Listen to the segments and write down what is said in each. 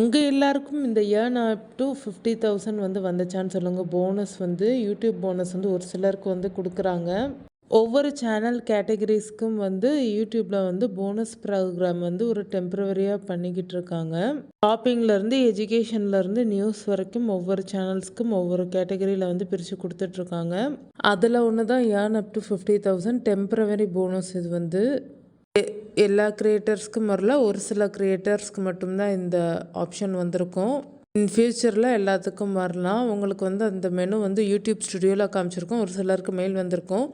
உங்கள் எல்லாருக்கும் இந்த ஏர்ன் அப் டு 50,000 வந்து வந்துச்சான்னு சொல்லுங்கள். போனஸ் வந்து யூடியூப் போனஸ் வந்து ஒரு சிலருக்கு வந்து கொடுக்குறாங்க. ஒவ்வொரு சேனல் கேட்டகரிஸ்க்கும் வந்து யூடியூப்பில் வந்து போனஸ் ப்ரோக்ராம் வந்து ஒரு டெம்ப்ரவரியாக பண்ணிக்கிட்டு இருக்காங்க. ஷாப்பிங்லேருந்து எஜுகேஷன்லேருந்து நியூஸ் வரைக்கும் ஒவ்வொரு சேனல்ஸ்க்கும் ஒவ்வொரு கேட்டகரியில் வந்து பிரித்து கொடுத்துட்ருக்காங்க. அதில் ஒன்று தான் earn up to 50,000 temporary bonus. இது வந்து எல்லா க்ரியேட்டர்ஸ்க்கும் வரல, ஒரு சில க்ரியேட்டர்ஸ்க்கு மட்டும்தான் இந்த ஆப்ஷன் வந்திருக்கும். இன் ஃப்யூச்சரில் எல்லாத்துக்கும் வரலாம். உங்களுக்கு வந்து அந்த மெனு வந்து யூடியூப் ஸ்டுடியோவில் காமிச்சிருக்கோம். ஒரு சிலருக்கு மெயில் வந்திருக்கும்.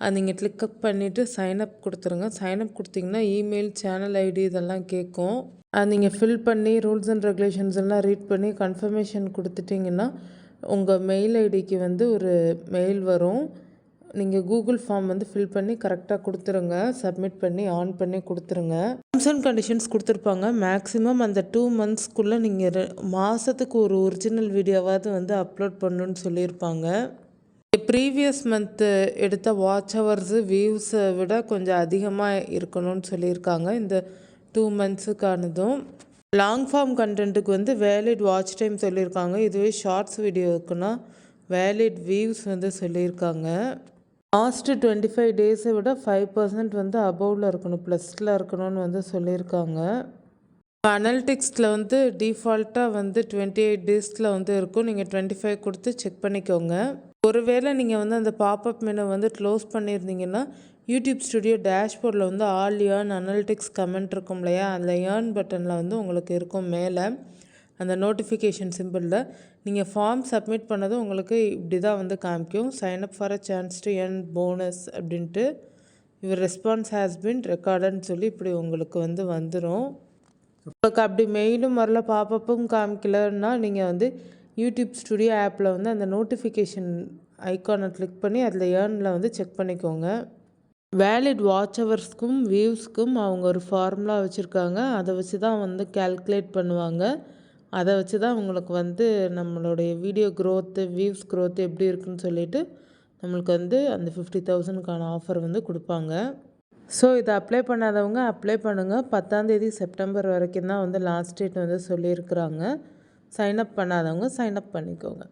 அது நீங்கள் கிளிக் பண்ணிவிட்டு சைன்அப் கொடுத்துருங்க. சைன்அப் கொடுத்தீங்கன்னா இமெயில், சேனல் ஐடி இதெல்லாம் கேட்கும். அது நீங்கள் ஃபில் பண்ணி ரூல்ஸ் அண்ட் ரெகுலேஷன்ஸ் எல்லாம் ரீட் பண்ணி கன்ஃபர்மேஷன் கொடுத்துட்டிங்கன்னா உங்கள் மெயில் ஐடிக்கு வந்து ஒரு மெயில் வரும். நீங்கள் கூகுள் ஃபார்ம் வந்து ஃபில் பண்ணி கரெக்டாக கொடுத்துருங்க. சப்மிட் பண்ணி ஆன் பண்ணி கொடுத்துருங்க. டேர்ம்ஸ் அண்ட் கண்டிஷன்ஸ் கொடுத்துருப்பாங்க. மேக்ஸிமம் அந்த 2 மந்த்ஸ்க்குள்ளே நீங்கள் மாதத்துக்கு ஒரு ஒரிஜினல் வீடியோவாவது வந்து அப்லோட் பண்ணணுன்னு சொல்லியிருப்பாங்க. ப்ரீவியஸ் மந்த்து எடுத்த வாட்ச் ஹவர்ஸு வியூஸை விட கொஞ்சம் அதிகமாக இருக்கணும்னு சொல்லியிருக்காங்க. இந்த 2 மந்த்ஸுக்கானதும் லாங் ஃபார்ம் கண்டென்ட்டுக்கு வந்து வேலிட் வாட்ச் டைம் சொல்லியிருக்காங்க. இதுவே ஷார்ட்ஸ் வீடியோவுக்குன்னா வேலிட் வியூஸ் வந்து சொல்லியிருக்காங்க. லாஸ்ட்டு 25 டேஸை விட 5% வந்து அபோவில் இருக்கணும், ப்ளஸில் இருக்கணும்னு வந்து சொல்லியிருக்காங்க. அனலிட்டிக்ஸில் வந்து டிஃபால்ட்டாக வந்து 28 டேஸில் வந்து இருக்கும். நீங்கள் 25 கொடுத்து செக் பண்ணிக்கோங்க. ஒருவேளை நீங்கள் வந்து அந்த பாப்அப் மெனு வந்து க்ளோஸ் பண்ணியிருந்தீங்கன்னா யூடியூப் ஸ்டுடியோ டேஷ்போர்டில் வந்து ஆல் ஏர்ன் அனலிட்டிக்ஸ் கமெண்ட் இருக்கும் இல்லையா, அந்த ஏர்ன் பட்டனில் வந்து உங்களுக்கு இருக்கும் மேலே அந்த நோட்டிஃபிகேஷன் சிம்பிளில். நீங்கள் ஃபார்ம் சப்மிட் பண்ணதும் உங்களுக்கு இப்படி தான் வந்து காமிக்கும். Sign up for a chance to earn bonus அப்படின்ட்டு யுவர் ரெஸ்பான்ஸ் ஹேஸ் பின் ரெக்கார்டுன்னு சொல்லி இப்படி உங்களுக்கு வந்து வந்துடும். உங்களுக்கு அப்படி மெயிலும் வரல, பாப்பப்பும் காமிக்கலன்னா நீங்கள் வந்து யூடியூப் ஸ்டுடியோ ஆப்பில் வந்து அந்த நோட்டிஃபிகேஷன் ஐக்கானை கிளிக் பண்ணி அதில் ஏர்னில் வந்து செக் பண்ணிக்கோங்க. வேலிட் வாட்ச் ஹவர்ஸ்க்கும் வியூஸ்க்கும் அவங்க ஒரு ஃபார்முலா வச்சுருக்காங்க. அதை வச்சு தான் வந்து கேல்குலேட் பண்ணுவாங்க. அதை வச்சு தான் உங்களுக்கு வந்து நம்மளுடைய வீடியோ க்ரோத்து, வியூஸ் க்ரோத்து எப்படி இருக்குன்னு சொல்லிவிட்டு நம்மளுக்கு வந்து அந்த 50,000க்கான ஆஃபர் வந்து கொடுப்பாங்க. ஸோ இதை அப்ளை பண்ணாதவங்க அப்ளை பண்ணுங்கள். 10ஆம் தேதி செப்டம்பர் வரைக்கும் தான் வந்து லாஸ்ட் டேட் வந்து சொல்லியிருக்கிறாங்க. சைன்அப் பண்ணாதவங்க சைன்அப் பண்ணிக்கோங்க.